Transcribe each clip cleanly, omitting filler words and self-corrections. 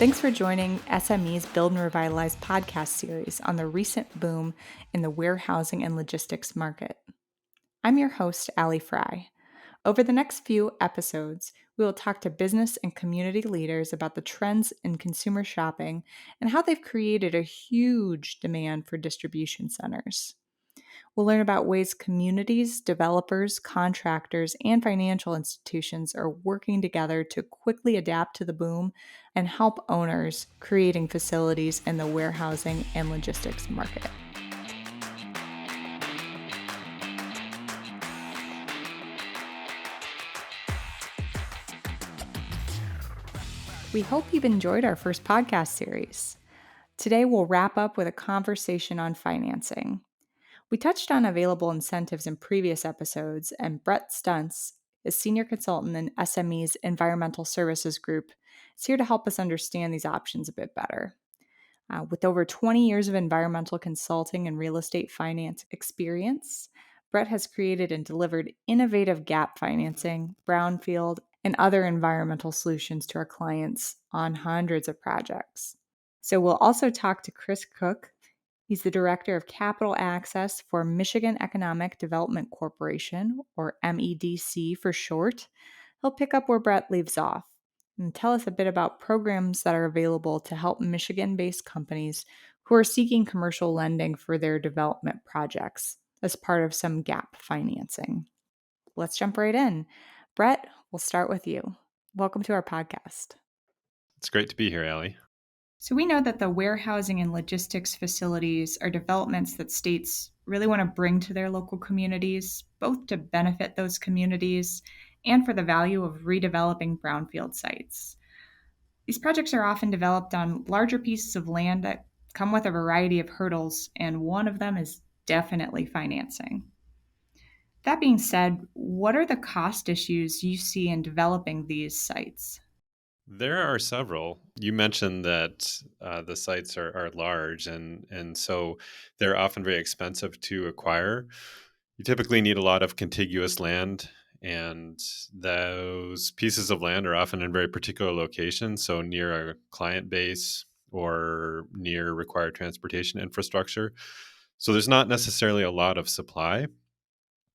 Thanks for joining SME's Build and Revitalize podcast series on the recent boom in the warehousing and logistics market. I'm your host, Allie Fry. Over the next few episodes, we will talk to business and community leaders about the trends in consumer shopping and how they've created a huge demand for distribution centers. We'll learn about ways communities, developers, contractors, and financial institutions are working together to quickly adapt to the boom and help owners creating facilities in the warehousing and logistics market. We hope you've enjoyed our first podcast series. Today, we'll wrap up with a conversation on financing. We touched on available incentives in previous episodes, and Bret Stuntz, a senior consultant in SME's Environmental Services Group, is here to help us understand these options a bit better. With over 20 years of environmental consulting and real estate finance experience, Bret has created and delivered innovative gap financing, brownfield, and other environmental solutions to our clients on hundreds of projects. So we'll also talk to Chris Cook. He's the Director of Capital Access for Michigan Economic Development Corporation, or MEDC for short. He'll pick up where Bret leaves off and tell us a bit about programs that are available to help Michigan-based companies who are seeking commercial lending for their development projects as part of some gap financing. Let's jump right in. Bret, we'll start with you. Welcome to our podcast. It's great to be here, Allie. So we know that the warehousing and logistics facilities are developments that states really want to bring to their local communities, both to benefit those communities and for the value of redeveloping brownfield sites. These projects are often developed on larger pieces of land that come with a variety of hurdles, and one of them is definitely financing. That being said, what are the cost issues you see in developing these sites? There are several. You mentioned that the sites are large, and so they're often very expensive to acquire. You typically need a lot of contiguous land, and those pieces of land are often in very particular locations, so near a client base or near required transportation infrastructure. So there's not necessarily a lot of supply.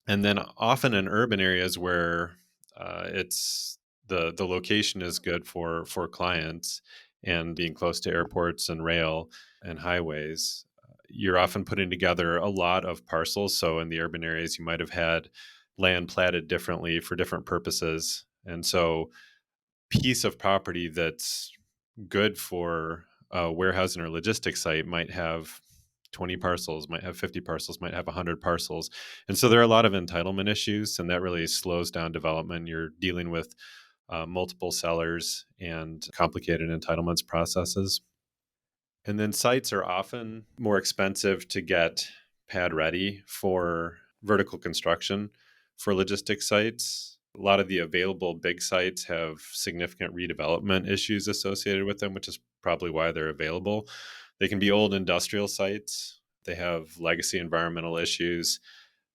And then often in urban areas where it's the location is good for clients and being close to airports and rail and highways, you're often putting together a lot of parcels. So in the urban areas, you might have had land platted differently for different purposes. And so piece of property that's good for a warehousing or logistics site might have 20 parcels, might have 50 parcels, might have 100 parcels. And so there are a lot of entitlement issues, and that really slows down development. You're dealing with multiple sellers and complicated entitlements processes. And then sites are often more expensive to get pad ready for vertical construction for logistics sites. A lot of the available big sites have significant redevelopment issues associated with them, which is probably why they're available. They can be old industrial sites. They have legacy environmental issues.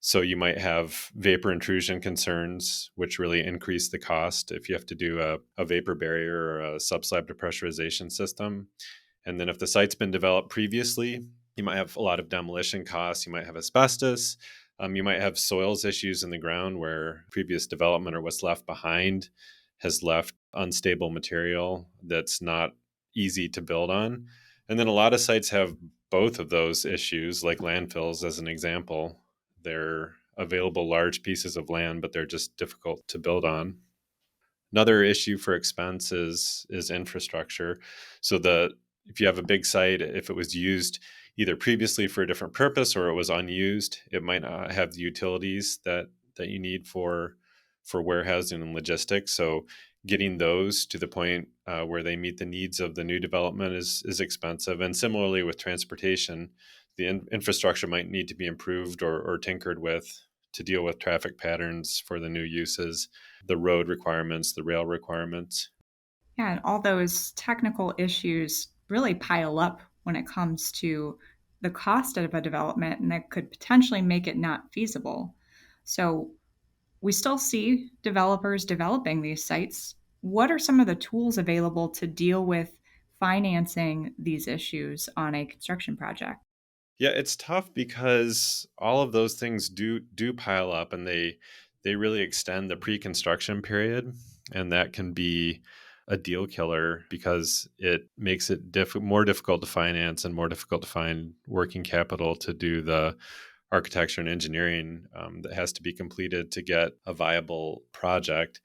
So you might have vapor intrusion concerns, which really increase the cost if you have to do a vapor barrier or a subslab depressurization system. And then if the site's been developed previously, you might have a lot of demolition costs. You might have asbestos. You might have soils issues in the ground where previous development or what's left behind has left unstable material that's not easy to build on. And then a lot of sites have both of those issues, like landfills as an example. They're available large pieces of land, but they're just difficult to build on. Another issue for expense is infrastructure. So if you have a big site, if it was used either previously for a different purpose or it was unused, it might not have the utilities that you need for warehousing and logistics. So getting those to the point where they meet the needs of the new development is expensive. And similarly with transportation, the infrastructure might need to be improved or tinkered with to deal with traffic patterns for the new uses, the road requirements, the rail requirements. Yeah, and all those technical issues really pile up when it comes to the cost of a development, and that could potentially make it not feasible. So we still see developers developing these sites. What are some of the tools available to deal with financing these issues on a construction project? Yeah, it's tough because all of those things do pile up, and they really extend the pre-construction period, and that can be a deal killer because it makes it more difficult to finance and more difficult to find working capital to do the architecture and engineering that has to be completed to get a viable project.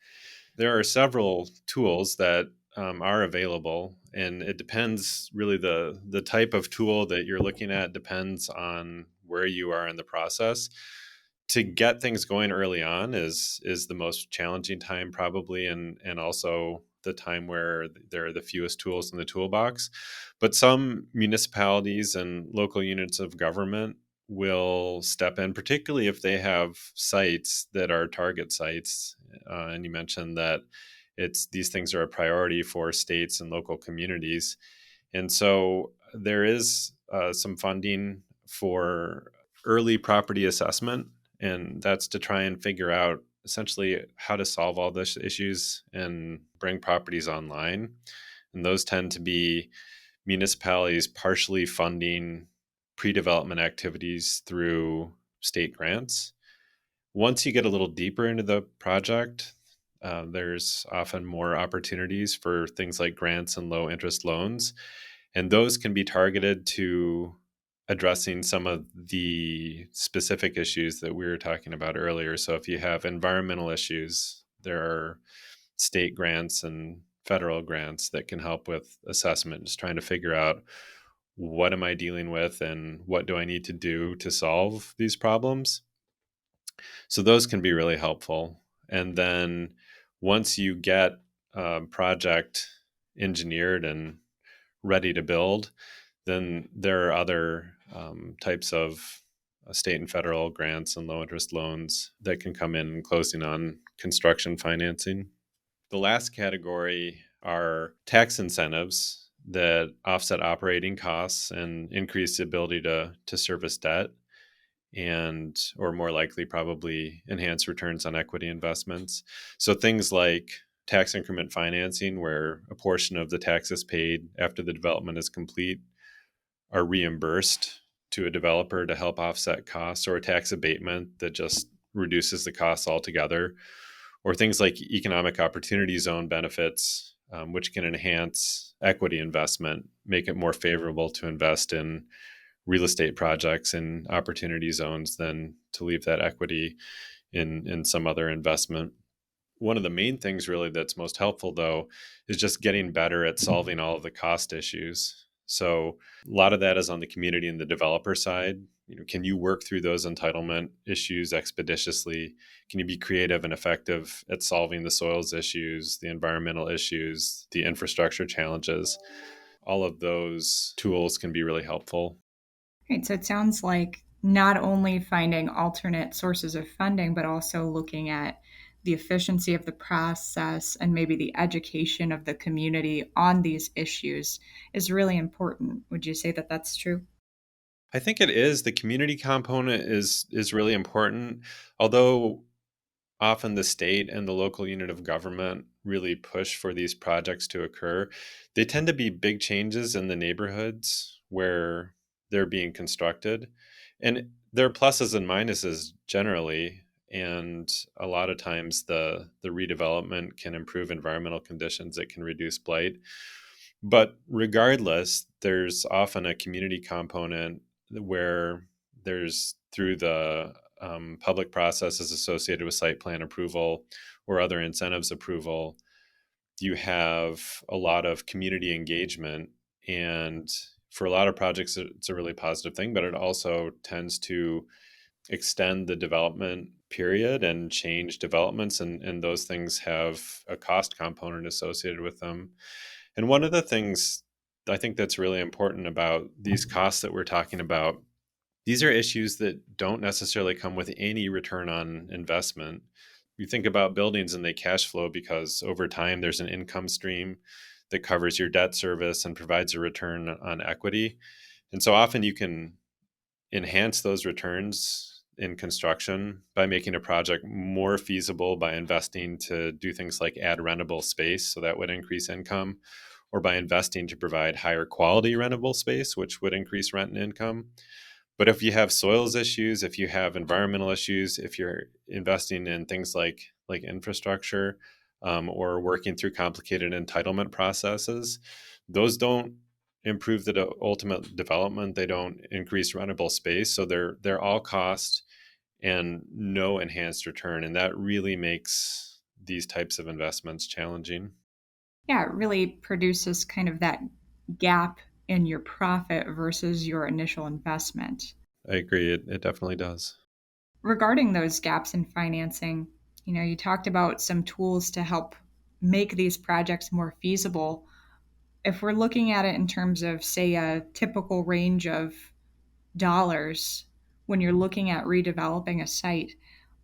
There are several tools that are available, and it depends really the type of tool that you're looking at depends on where you are in the process. To get things going early on is the most challenging time probably, and also the time where there are the fewest tools in the toolbox. But some municipalities and local units of government will step in, particularly if they have sites that are target sites. And you mentioned that it's these things are a priority for states and local communities, and so there is some funding for early property assessment, and that's to try and figure out essentially how to solve all those issues and bring properties online. And those tend to be municipalities partially funding pre-development activities through state grants. Once you get a little deeper into the project, there's often more opportunities for things like grants and low interest loans. And those can be targeted to addressing some of the specific issues that we were talking about earlier. So if you have environmental issues, there are state grants and federal grants that can help with assessment, just trying to figure out what am I dealing with and what do I need to do to solve these problems. So those can be really helpful. And then once you get a project engineered and ready to build, then there are other types of state and federal grants and low interest loans that can come in closing on construction financing. The last category are tax incentives that offset operating costs and increase the ability to service debt, and or more likely probably enhance returns on equity investments. So things like tax increment financing, where a portion of the taxes paid after the development is complete are reimbursed to a developer to help offset costs, or a tax abatement that just reduces the costs altogether, or things like economic opportunity zone benefits, which can enhance equity investment, make it more favorable to invest in real estate projects in opportunity zones than to leave that equity in some other investment. One of the main things really that's most helpful though is just getting better at solving all of the cost issues. So a lot of that is on the community and the developer side. Can you work through those entitlement issues expeditiously? Can you be creative and effective at solving the soils issues, the environmental issues, the infrastructure challenges? All of those tools can be really helpful. Right. So it sounds like not only finding alternate sources of funding, but also looking at the efficiency of the process and maybe the education of the community on these issues is really important. Would you say that that's true? I think it is. The community component is really important. Although often the state and the local unit of government really push for these projects to occur, they tend to be big changes in the neighborhoods where they're being constructed. And there are pluses and minuses generally. And a lot of times the redevelopment can improve environmental conditions, it can reduce blight. But regardless, there's often a community component where there's through the public processes associated with site plan approval or other incentives approval, you have a lot of community engagement. And for a lot of projects, it's a really positive thing, but it also tends to extend the development period and change developments. And those things have a cost component associated with them. And one of the things I think that's really important about these costs that we're talking about, these are issues that don't necessarily come with any return on investment. You think about buildings and they cash flow because over time there's an income stream that covers your debt service and provides a return on equity. And so often you can enhance those returns in construction by making a project more feasible by investing to do things like add rentable space, so that would increase income, or by investing to provide higher quality rentable space, which would increase rent and income. But if you have soils issues, if you have environmental issues, if you're investing in things like infrastructure, or working through complicated entitlement processes, those don't improve the ultimate development. They don't increase rentable space, so they're all cost and no enhanced return, and that really makes these types of investments challenging. Yeah, it really produces kind of that gap in your profit versus your initial investment. I agree. It definitely does. Regarding those gaps in financing, you talked about some tools to help make these projects more feasible. If we're looking at it in terms of, say, a typical range of dollars when you're looking at redeveloping a site,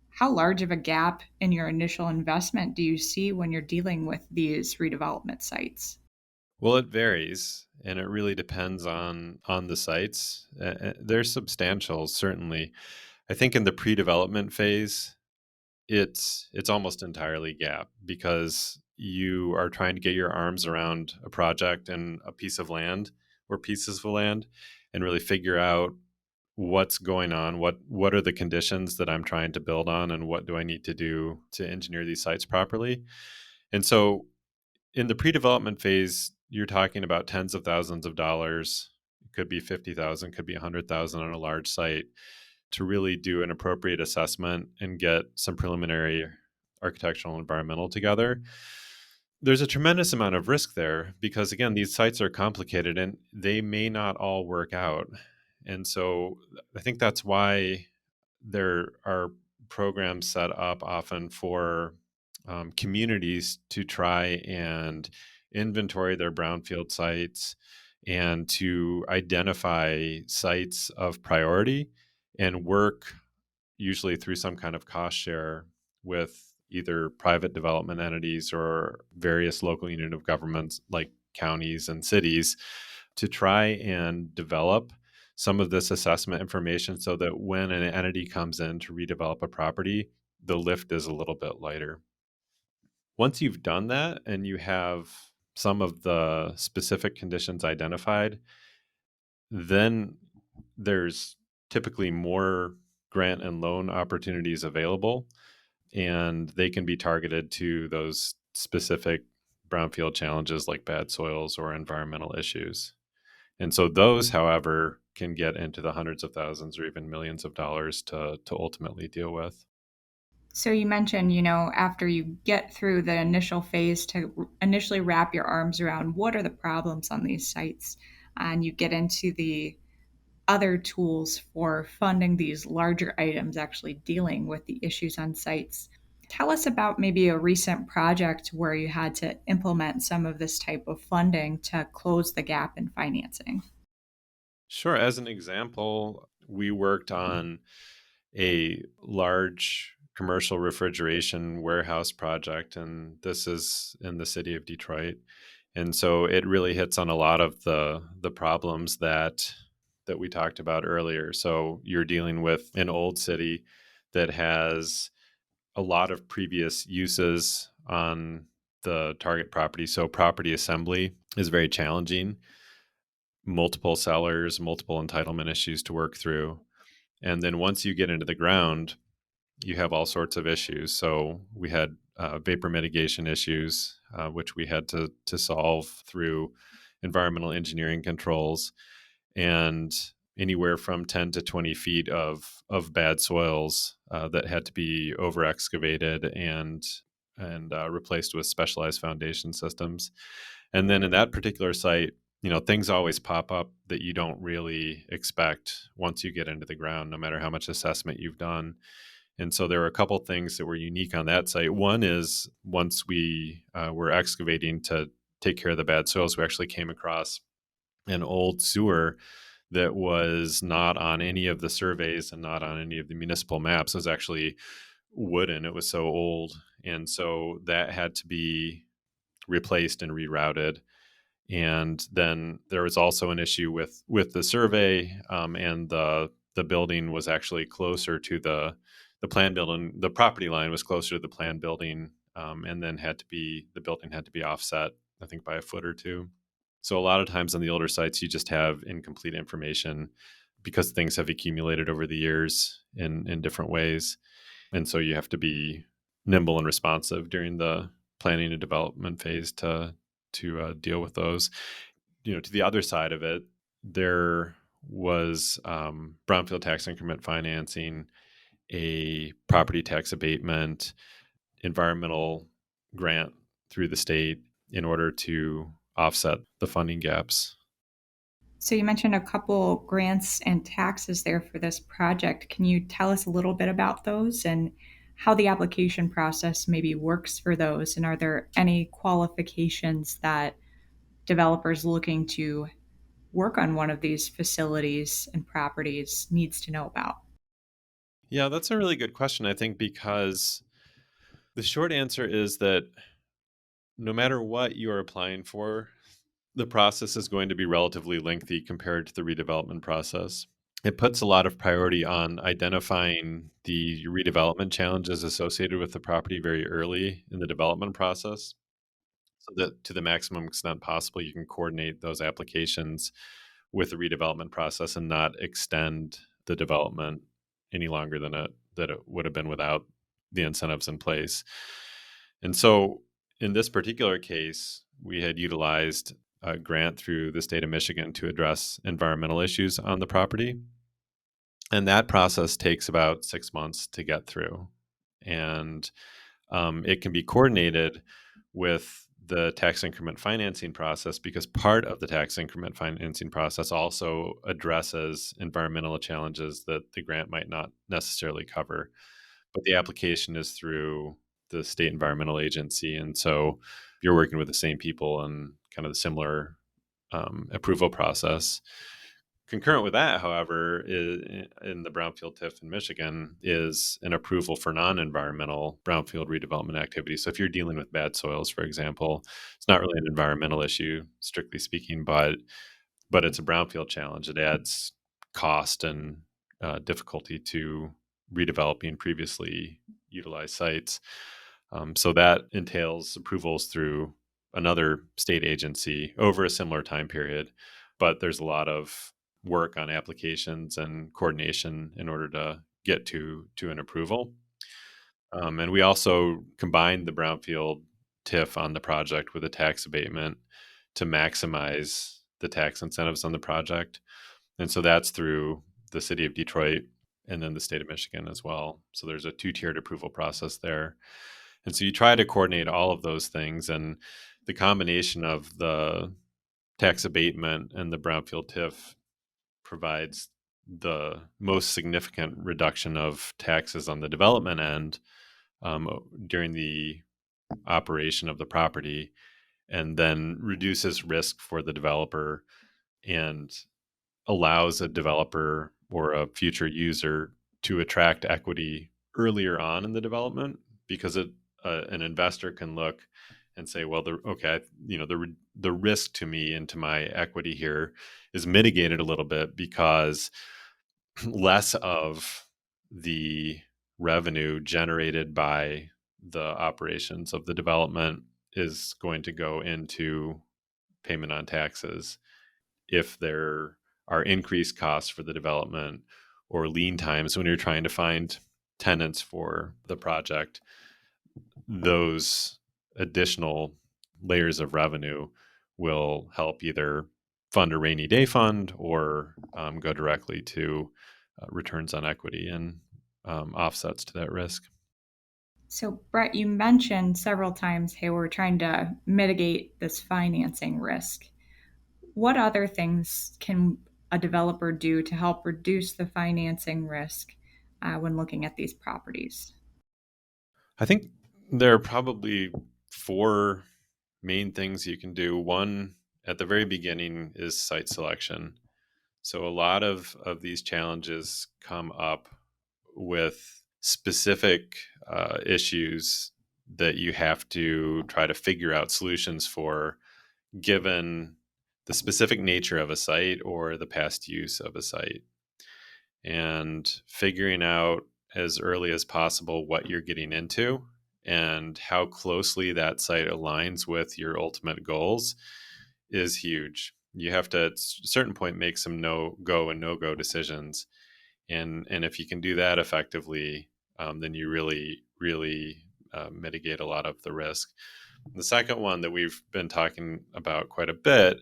how large of a gap in your initial investment do you see when you're dealing with these redevelopment sites? Well, it varies, and it really depends on the sites. They're substantial, certainly. I think in the pre-development phase, it's almost entirely gap because you are trying to get your arms around a project and a piece of land or pieces of land and really figure out what's going on, what are the conditions that I'm trying to build on, and what do I need to do to engineer these sites properly. And so in the pre-development phase, you're talking about tens of thousands of dollars. It could be 50,000, could be 100,000 on a large site to really do an appropriate assessment and get some preliminary architectural and environmental together. There's a tremendous amount of risk there because, again, these sites are complicated and they may not all work out. And so I think that's why there are programs set up often for communities to try and inventory their brownfield sites and to identify sites of priority and work usually through some kind of cost share with either private development entities or various local unit of governments like counties and cities to try and develop some of this assessment information so that when an entity comes in to redevelop a property, the lift is a little bit lighter. Once you've done that and you have some of the specific conditions identified, then there's typically more grant and loan opportunities available, and they can be targeted to those specific brownfield challenges like bad soils or environmental issues. And so those, however, can get into the hundreds of thousands or even millions of dollars to ultimately deal with. So you mentioned, after you get through the initial phase to initially wrap your arms around what are the problems on these sites, and you get into the other tools for funding these larger items, actually dealing with the issues on sites. Tell us about maybe a recent project where you had to implement some of this type of funding to close the gap in financing. Sure. As an example, we worked on a large commercial refrigeration warehouse project, and this is in the city of Detroit. And so it really hits on a lot of the problems that we talked about earlier. So you're dealing with an old city that has a lot of previous uses on the target property. So property assembly is very challenging, multiple sellers, multiple entitlement issues to work through. And then once you get into the ground, you have all sorts of issues. So we had vapor mitigation issues, which we had to solve through environmental engineering controls, and anywhere from 10 to 20 feet of bad soils that had to be over excavated and replaced with specialized foundation systems. And then in that particular site, things always pop up that you don't really expect once you get into the ground, no matter how much assessment you've done. And so there were a couple things that were unique on that site. One is once we were excavating to take care of the bad soils, we actually came across an old sewer that was not on any of the surveys and not on any of the municipal maps. It was actually wooden. It was so old. And so that had to be replaced and rerouted. And then there was also an issue with the survey, and the building was actually closer to the planned building. The property line was closer to the planned building, and then the building had to be offset, I think, by a foot or two. So a lot of times on the older sites, you just have incomplete information because things have accumulated over the years in different ways. And so you have to be nimble and responsive during the planning and development phase to deal with those. To the other side of it, there was brownfield tax increment financing, a property tax abatement, environmental grant through the state in order to offset the funding gaps. So you mentioned a couple grants and taxes there for this project. Can you tell us a little bit about those and how the application process maybe works for those? And are there any qualifications that developers looking to work on one of these facilities and properties needs to know about? Yeah, that's a really good question, I think, because the short answer is that no matter what you are applying for, the process is going to be relatively lengthy compared to the redevelopment process. It puts a lot of priority on identifying the redevelopment challenges associated with the property very early in the development process, so that to the maximum extent possible, you can coordinate those applications with the redevelopment process and not extend the development any longer than it would have been without the incentives in place. And so in this particular case, we had utilized a grant through the state of Michigan to address environmental issues on the property. And that process takes about 6 months to get through. And it can be coordinated with the tax increment financing process because part of the tax increment financing process also addresses environmental challenges that the grant might not necessarily cover. But the application is through the state environmental agency. And so you're working with the same people and kind of the similar approval process. Concurrent with that, however, in the brownfield TIF in Michigan is an approval for non-environmental brownfield redevelopment activities. So if you're dealing with bad soils, for example, it's not really an environmental issue, strictly speaking, but it's a brownfield challenge. It adds cost and difficulty to redeveloping previously utilized sites. So that entails approvals through another state agency over a similar time period. But there's a lot of work on applications and coordination in order to get to an approval. And we also combined the brownfield TIF on the project with a tax abatement to maximize the tax incentives on the project. And so that's through the city of Detroit and then the state of Michigan as well. So there's a two-tiered approval process there. And so you try to coordinate all of those things, and the combination of the tax abatement and the brownfield TIF provides the most significant reduction of taxes on the development end during the operation of the property, and then reduces risk for the developer and allows a developer or a future user to attract equity earlier on in the development because an investor can look and say, well, the risk to me and to my equity here is mitigated a little bit because less of the revenue generated by the operations of the development is going to go into payment on taxes. If there are increased costs for the development or lean times when you're trying to find tenants for the project, those additional layers of revenue will help either fund a rainy day fund or go directly to returns on equity and offsets to that risk. So, Brett, you mentioned several times, hey, we're trying to mitigate this financing risk. What other things can a developer do to help reduce the financing risk when looking at these properties? I think there are probably four main things you can do. One, at the very beginning, is site selection. So a lot of these challenges come up with specific issues that you have to try to figure out solutions for, given the specific nature of a site or the past use of a site. And figuring out as early as possible what you're getting into and how closely that site aligns with your ultimate goals is huge. You have to, at a certain point, make some no-go and no-go decisions. And if you can do that effectively, then you really mitigate a lot of the risk. The second one that we've been talking about quite a bit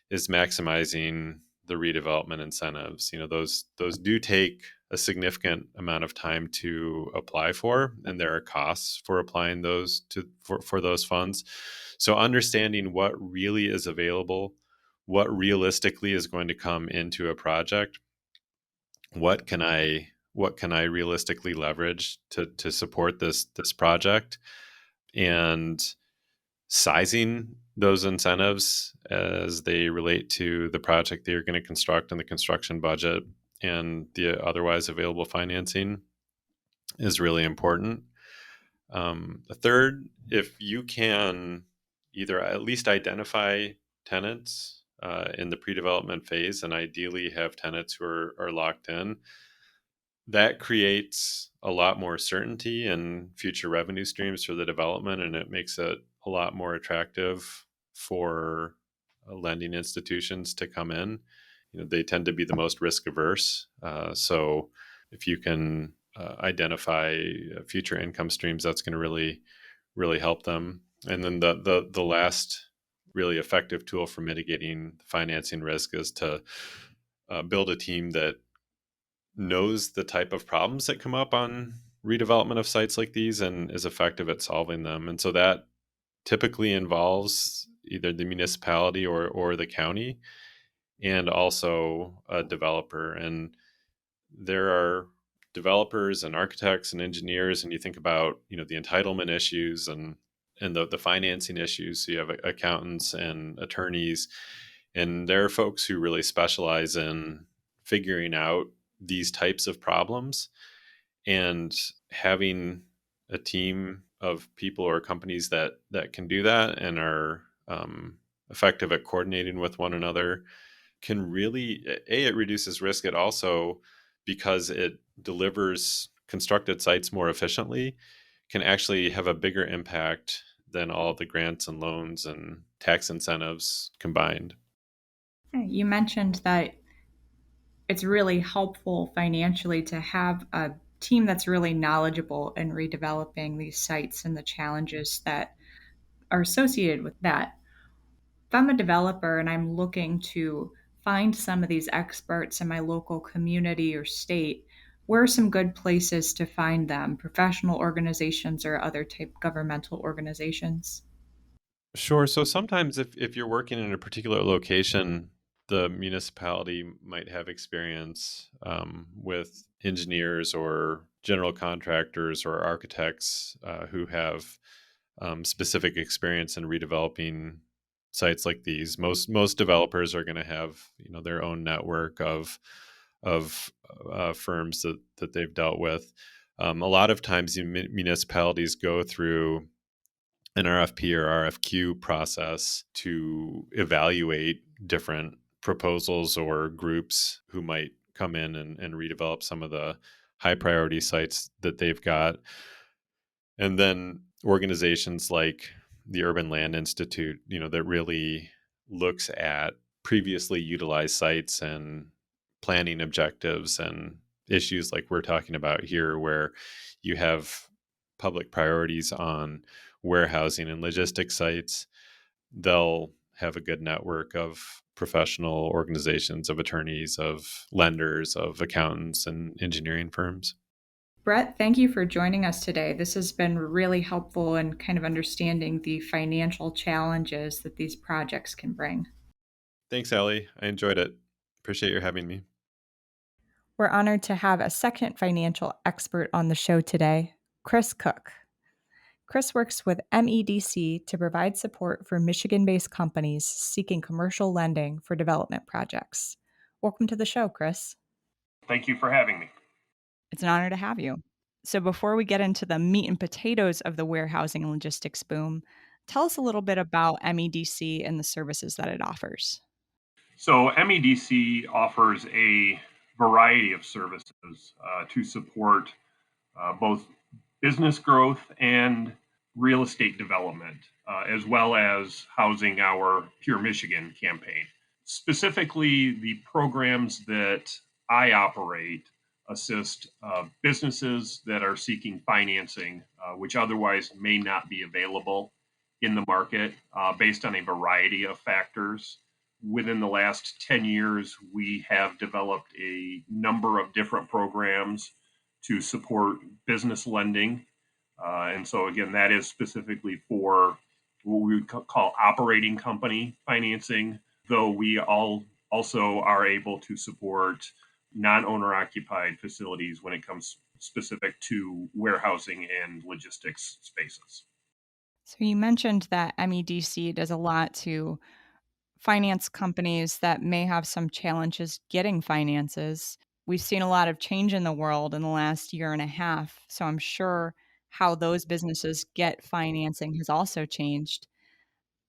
is maximizing the redevelopment incentives. Those do take a significant amount of time to apply for, and there are costs for applying those for those funds. So understanding what really is available, what realistically is going to come into a project, what can I realistically leverage to support this project, and sizing those incentives as they relate to the project that you're going to construct and the construction budget and the otherwise available financing is really important. The third, if you can either at least identify tenants in the pre-development phase and ideally have tenants who are locked in, that creates a lot more certainty and future revenue streams for the development, and it makes it a lot more attractive for lending institutions to come in. They tend to be the most risk averse. So if you can identify future income streams, that's going to really help them. And then the last really effective tool for mitigating financing risk is to build a team that knows the type of problems that come up on redevelopment of sites like these and is effective at solving them. And so that typically involves either the municipality or the county, and also a developer. And there are developers and architects and engineers, and you think about the entitlement issues and the financing issues. So you have accountants and attorneys, and there are folks who really specialize in figuring out these types of problems. And having a team of people or companies that can do that and are effective at coordinating with one another can really, it reduces risk. It also, because it delivers constructed sites more efficiently, can actually have a bigger impact than all the grants and loans and tax incentives combined. You mentioned that it's really helpful financially to have a team that's really knowledgeable in redeveloping these sites and the challenges that are associated with that. If I'm a developer and I'm looking to find some of these experts in my local community or state, where are some good places to find them? Professional organizations or other type governmental organizations? Sure. So sometimes if you're working in a particular location, the municipality might have experience with engineers or general contractors or architects who have specific experience in redeveloping sites like these. Most developers are going to have their own network of firms that they've dealt with. A lot of times, municipalities go through an RFP or RFQ process to evaluate different proposals or groups who might come in and redevelop some of the high priority sites that they've got. And then organizations like the Urban Land Institute, that really looks at previously utilized sites and planning objectives and issues like we're talking about here, where you have public priorities on warehousing and logistics sites. They'll have a good network of professional organizations, of attorneys, of lenders, of accountants, and engineering firms. Brett, thank you for joining us today. This has been really helpful in kind of understanding the financial challenges that these projects can bring. Thanks, Allie. I enjoyed it. Appreciate your having me. We're honored to have a second financial expert on the show today, Chris Cook. Chris works with MEDC to provide support for Michigan based companies seeking commercial lending for development projects. Welcome to the show, Chris. Thank you for having me. It's an honor to have you. So, before we get into the meat and potatoes of the warehousing and logistics boom, tell us a little bit about MEDC and the services that it offers. So, MEDC offers a variety of services to support both business growth and real estate development, as well as housing our Pure Michigan campaign. Specifically, the programs that I operate assist businesses that are seeking financing, which otherwise may not be available in the market based on a variety of factors. Within the last 10 years, we have developed a number of different programs to support business lending. And so, again, that is specifically for what we would call operating company financing, though we all also are able to support non-owner occupied facilities when it comes specific to warehousing and logistics spaces. So you mentioned that MEDC does a lot to finance companies that may have some challenges getting finances. We've seen a lot of change in the world in the last year and a half, so I'm sure how those businesses get financing has also changed.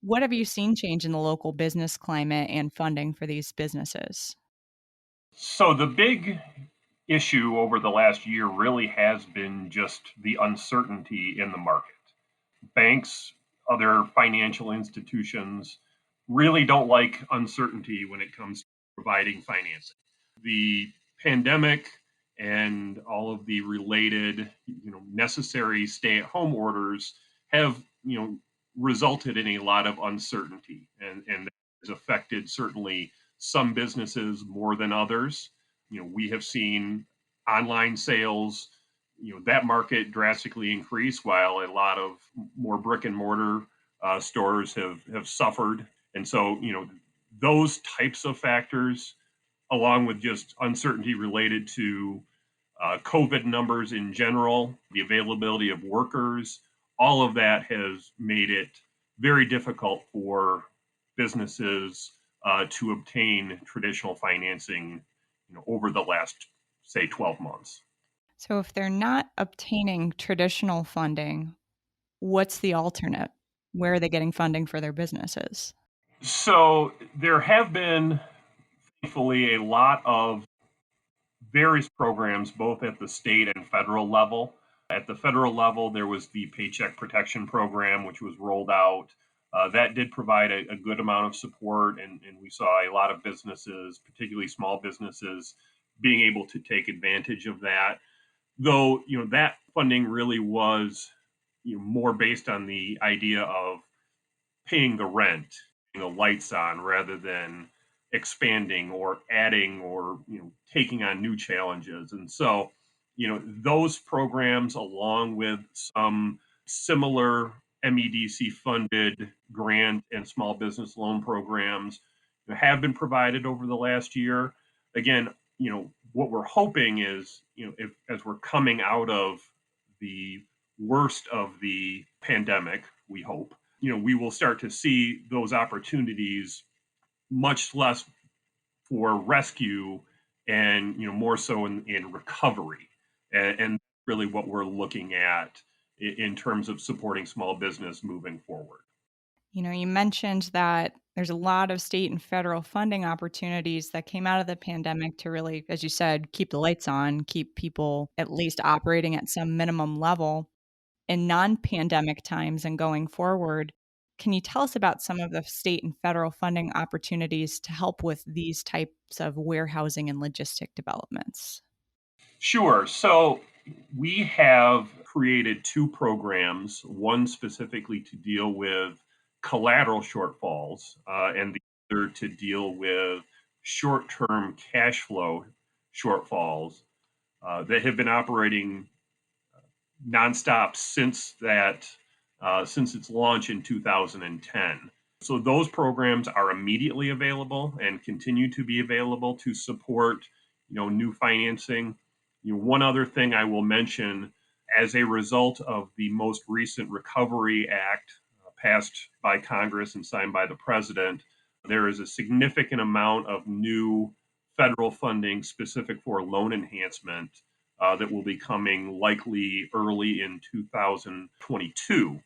What have you seen change in the local business climate and funding for these businesses? So the big issue over the last year really has been just the uncertainty in the market. Banks, other financial institutions really don't like uncertainty when it comes to providing financing. The pandemic and all of the related, necessary stay-at-home orders have, resulted in a lot of uncertainty, and has affected certainly some businesses more than others. We have seen online sales, that market drastically increase while a lot of more brick and mortar stores have suffered. And so, those types of factors, along with just uncertainty related to COVID numbers in general, the availability of workers, all of that has made it very difficult for businesses to obtain traditional financing, over the last, say, 12 months. So if they're not obtaining traditional funding, what's the alternate? Where are they getting funding for their businesses? So there have been, thankfully, a lot of various programs, both at the state and federal level. At the federal level, there was the Paycheck Protection Program, which was rolled out. That did provide a good amount of support, and we saw a lot of businesses, particularly small businesses, being able to take advantage of that. Though, that funding really was, more based on the idea of paying the rent, the lights on, rather than expanding or adding or taking on new challenges. And so, those programs, along with some similar MEDC funded grant and small business loan programs, have been provided over the last year. Again, what we're hoping is, as we're coming out of the worst of the pandemic, we hope, we will start to see those opportunities much less for rescue and, more so in recovery. And really what we're looking at in terms of supporting small business moving forward. You mentioned that there's a lot of state and federal funding opportunities that came out of the pandemic to really, as you said, keep the lights on, keep people at least operating at some minimum level. In non-pandemic times and going forward, can you tell us about some of the state and federal funding opportunities to help with these types of warehousing and logistic developments? Sure. So we have created two programs, one specifically to deal with collateral shortfalls, and the other to deal with short term cash flow shortfalls that have been operating nonstop since its launch in 2010. So those programs are immediately available and continue to be available to support, new financing. One other thing I will mention, as a result of the most recent Recovery Act passed by Congress and signed by the president, there is a significant amount of new federal funding specific for loan enhancement that will be coming likely early in 2022.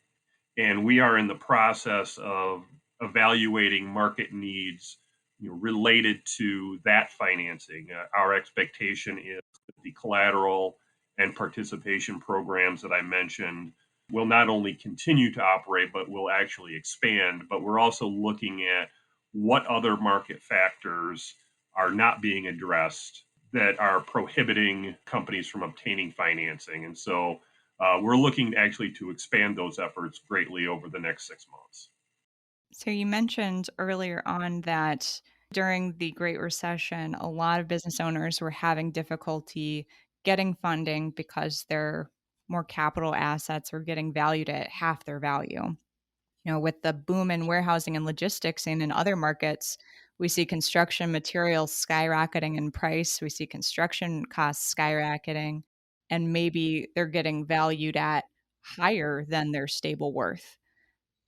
And we are in the process of evaluating market needs, related to that financing. Our expectation is that the collateral and participation programs that I mentioned will not only continue to operate, but will actually expand. But we're also looking at what other market factors are not being addressed that are prohibiting companies from obtaining financing. And so we're looking actually to expand those efforts greatly over the next 6 months. So you mentioned earlier on that during the Great Recession, a lot of business owners were having difficulty getting funding because their more capital assets were getting valued at half their value. With the boom in warehousing and logistics and in other markets, we see construction materials skyrocketing in price. We see construction costs skyrocketing, and maybe they're getting valued at higher than their stable worth.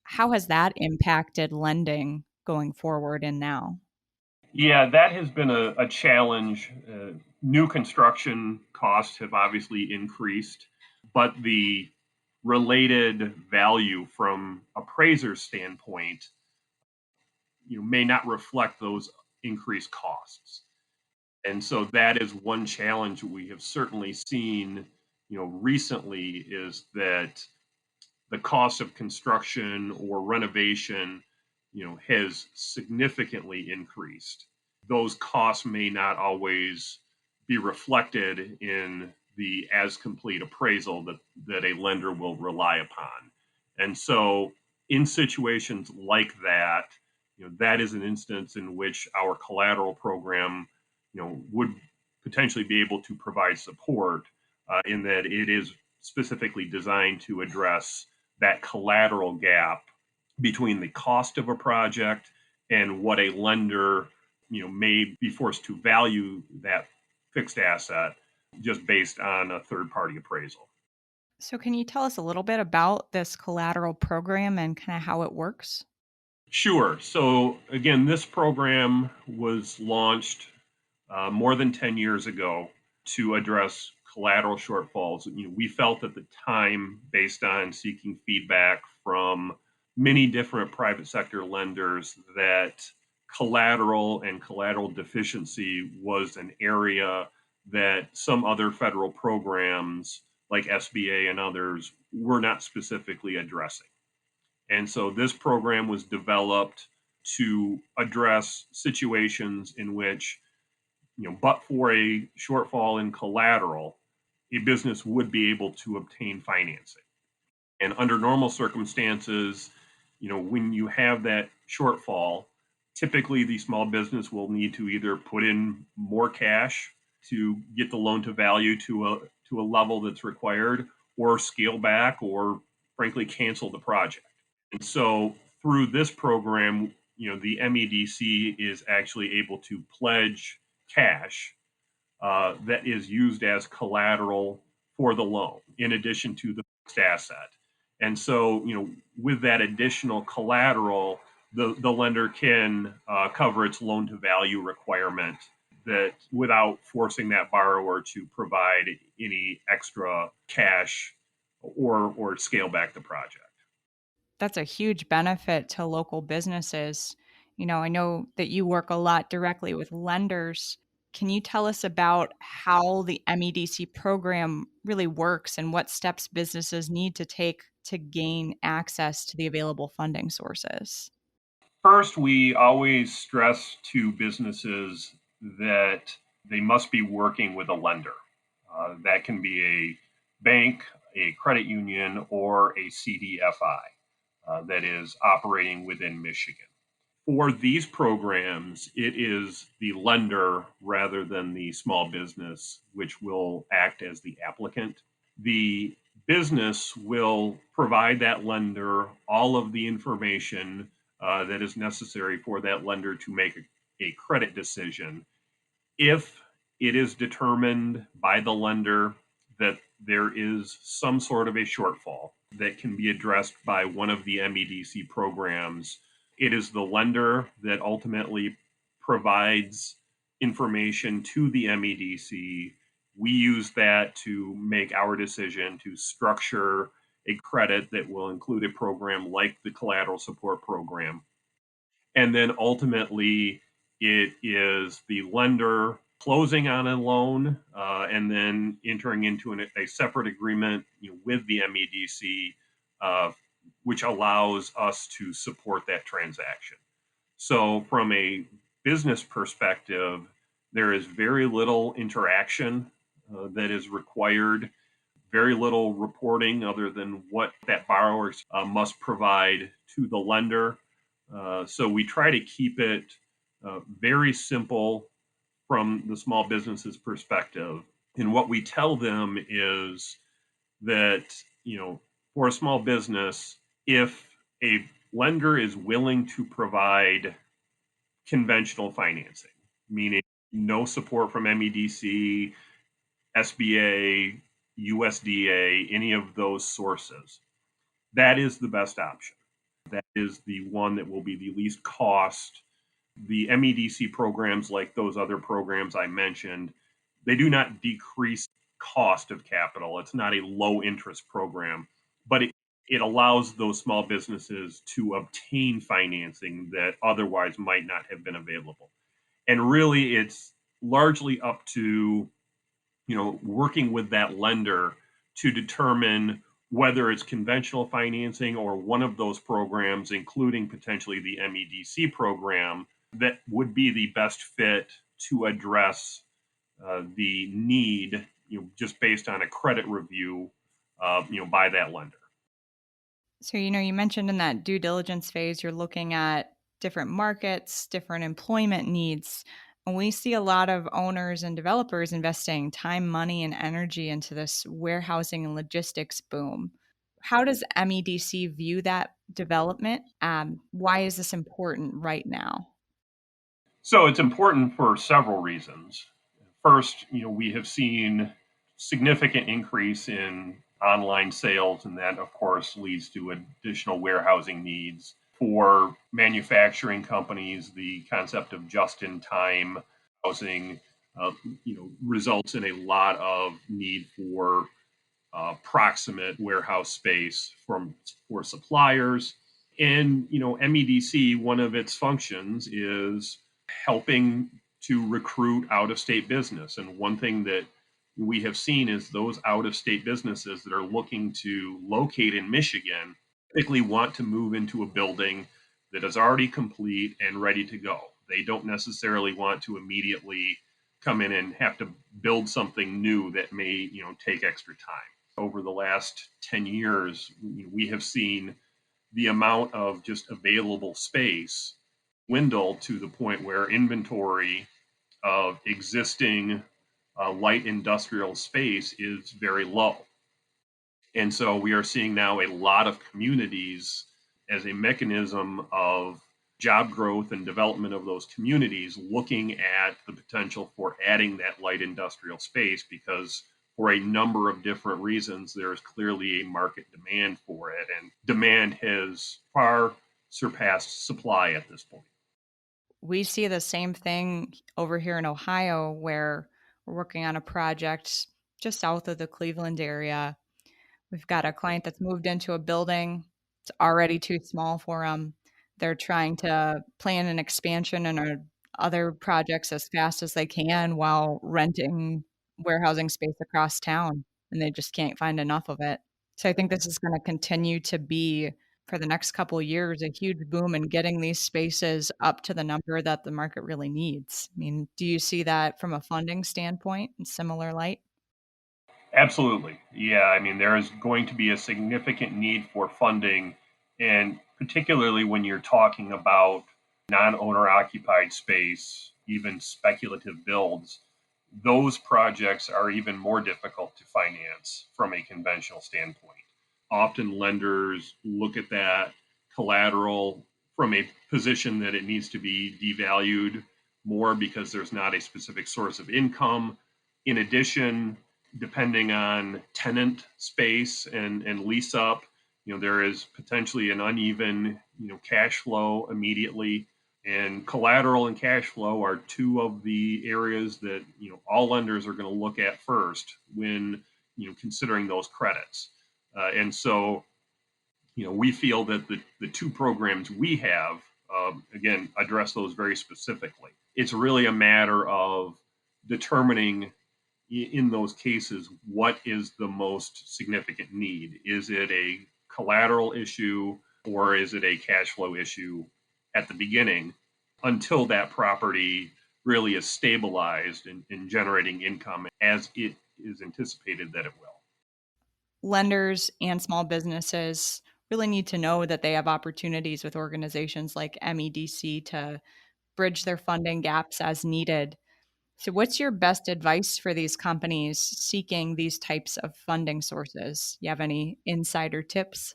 How has that impacted lending going forward and now? Yeah, that has been a challenge. New construction costs have obviously increased, but the related value from appraiser's standpoint, may not reflect those increased costs. And so that is one challenge we have certainly seen, recently is that the cost of construction or renovation, has significantly increased. Those costs may not always be reflected in the as complete appraisal that a lender will rely upon. And so in situations like that, that is an instance in which our collateral program, would potentially be able to provide support in that it is specifically designed to address that collateral gap between the cost of a project and what a lender may be forced to value that fixed asset just based on a third party appraisal. So, can you tell us a little bit about this collateral program and kind of how it works? Sure. So again, this program was launched more than 10 years ago to address collateral shortfalls. We felt at the time, based on seeking feedback from many different private sector lenders, that collateral and collateral deficiency was an area that some other federal programs like SBA and others were not specifically addressing. And so this program was developed to address situations in which, but for a shortfall in collateral, a business would be able to obtain financing. And under normal circumstances, when you have that shortfall, typically the small business will need to either put in more cash to get the loan to value to a level that's required, or scale back, or frankly cancel the project. And so through this program, the MEDC is actually able to pledge cash that is used as collateral for the loan, in addition to the fixed asset. And so, with that additional collateral, the lender can cover its loan to value requirement that without forcing that borrower to provide any extra cash or scale back the project. That's a huge benefit to local businesses. I know that you work a lot directly with lenders. Can you tell us about how the MEDC program really works and what steps businesses need to take to gain access to the available funding sources? First, we always stress to businesses that they must be working with a lender. That can be a bank, a credit union, or a CDFI that is operating within Michigan. For these programs, it is the lender rather than the small business which will act as the applicant. The business will provide that lender all of the information that is necessary for that lender to make a credit decision. If it is determined by the lender that there is some sort of a shortfall that can be addressed by one of the MEDC programs, it is the lender that ultimately provides information to the MEDC. We use that to make our decision to structure a credit that will include a program like the collateral support program. And then ultimately, it is the lender closing on a loan and then entering into a separate agreement with the MEDC which allows us to support that transaction. So from a business perspective, there is very little interaction that is required, very little reporting other than what that borrower must provide to the lender. So we try to keep it very simple from the small business's perspective. And what we tell them is that, for a small business, if a lender is willing to provide conventional financing, meaning no support from MEDC, SBA, USDA, any of those sources, that is the best option. That is the one that will be the least cost. The MEDC programs, like those other programs I mentioned, they do not decrease cost of capital. It's not a low interest program, but it allows those small businesses to obtain financing that otherwise might not have been available. And really, it's largely up to, working with that lender to determine whether it's conventional financing or one of those programs, including potentially the MEDC program, that would be the best fit to address the need, just based on a credit review, by that lender. So, you mentioned in that due diligence phase, you're looking at different markets, different employment needs. And we see a lot of owners and developers investing time, money, and energy into this warehousing and logistics boom. How does MEDC view that development? Why is this important right now? So it's important for several reasons. First, we have seen significant increase in online sales, and that, of course, leads to additional warehousing needs. For manufacturing companies, the concept of just-in-time housing, results in a lot of need for proximate warehouse space for suppliers. And MEDC, one of its functions is helping to recruit out-of-state business. And one thing that we have seen is those out-of-state businesses that are looking to locate in Michigan typically want to move into a building that is already complete and ready to go. They don't necessarily want to immediately come in and have to build something new that may, take extra time. Over the last 10 years, we have seen the amount of just available space dwindle to the point where inventory of existing light industrial space is very low. And so we are seeing now a lot of communities, as a mechanism of job growth and development of those communities, looking at the potential for adding that light industrial space, because for a number of different reasons, there is clearly a market demand for it, and demand has far surpassed supply at this point. We see the same thing over here in Ohio, where we're working on a project just south of the Cleveland area. We've got a client that's moved into a building. It's already too small for them. They're trying to plan an expansion and other projects as fast as they can while renting warehousing space across town, and they just can't find enough of it. So I think this is going to continue to be, for the next couple of years, a huge boom in getting these spaces up to the number that the market really needs. I mean, do you see that from a funding standpoint in similar light? Absolutely. Yeah. I mean, there is going to be a significant need for funding, and particularly when you're talking about non owner occupied space, even speculative builds, those projects are even more difficult to finance from a conventional standpoint. Often lenders look at that collateral from a position that it needs to be devalued more because there's not a specific source of income. In addition, depending on tenant space and lease up, there is potentially an uneven, cash flow immediately. And collateral and cash flow are two of the areas that, all lenders are going to look at first when, considering those credits. And so, we feel that the two programs we have, again, address those very specifically. It's really a matter of determining in those cases what is the most significant need. Is it a collateral issue or is it a cash flow issue at the beginning until that property really is stabilized and generating income as it is anticipated that it will. Lenders and small businesses really need to know that they have opportunities with organizations like MEDC to bridge their funding gaps as needed. So, what's your best advice for these companies seeking these types of funding sources? You have any insider tips?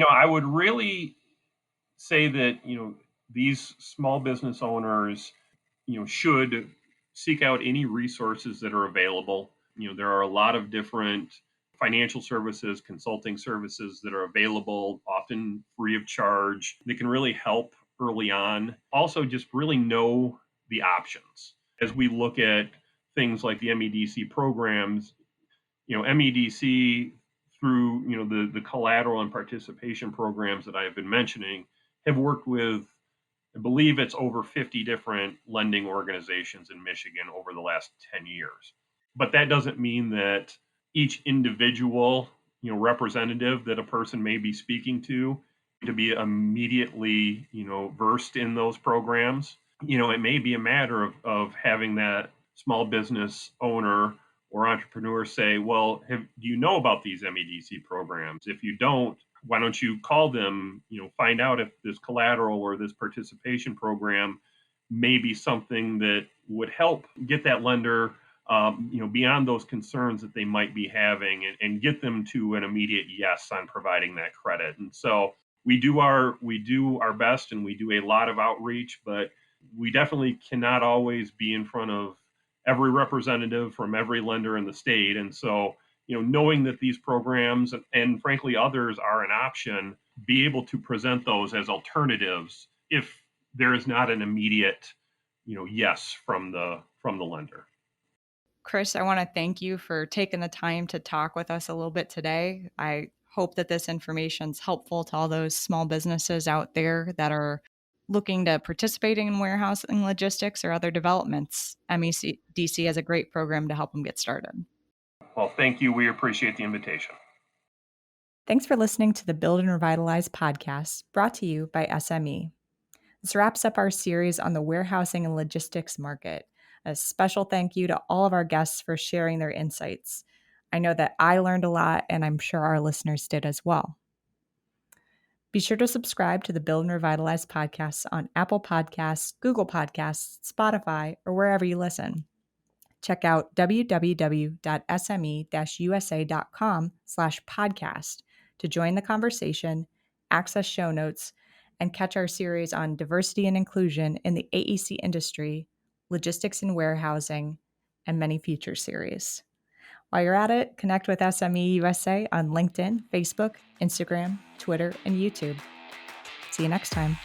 I would really say that, these small business owners, should seek out any resources that are available. There are a lot of different financial services, consulting services that are available, often free of charge. They can really help early on. Also, just really know the options. As we look at things like the MEDC programs, MEDC through the collateral and participation programs that I have been mentioning have worked with, I believe it's over 50 different lending organizations in Michigan over the last 10 years. But that doesn't mean that each individual, representative that a person may be speaking to be immediately, versed in those programs. It may be a matter of having that small business owner or entrepreneur say, well, do you know about these MEDC programs? If you don't, why don't you call them, find out if this collateral or this participation program may be something that would help get that lender, beyond those concerns that they might be having and get them to an immediate yes on providing that credit. And so we do our best and we do a lot of outreach, but we definitely cannot always be in front of every representative from every lender in the state. And so, knowing that these programs and frankly others are an option, be able to present those as alternatives if there is not an immediate, yes from the lender. Chris, I want to thank you for taking the time to talk with us a little bit today. I hope that this information is helpful to all those small businesses out there that are looking to participating in warehousing logistics or other developments. MEDC has a great program to help them get started. Well, thank you. We appreciate the invitation. Thanks for listening to the Build and Revitalize podcast, brought to you by SME. This wraps up our series on the warehousing and logistics market. A special thank you to all of our guests for sharing their insights. I know that I learned a lot, and I'm sure our listeners did as well. Be sure to subscribe to the Build and Revitalize podcasts on Apple Podcasts, Google Podcasts, Spotify, or wherever you listen. Check out www.sme-usa.com/podcast to join the conversation, access show notes, and catch our series on diversity and inclusion in the AEC industry, logistics and warehousing, and many future series. While you're at it, connect with SME USA on LinkedIn, Facebook, Instagram, Twitter, and YouTube. See you next time.